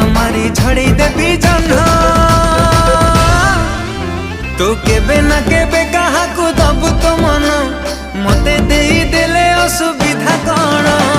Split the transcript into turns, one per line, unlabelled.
मारी झड़ी देवी जह्न तू केबे ना केबे कहा को दबु तो मन मते देई देले असुविधा कौन।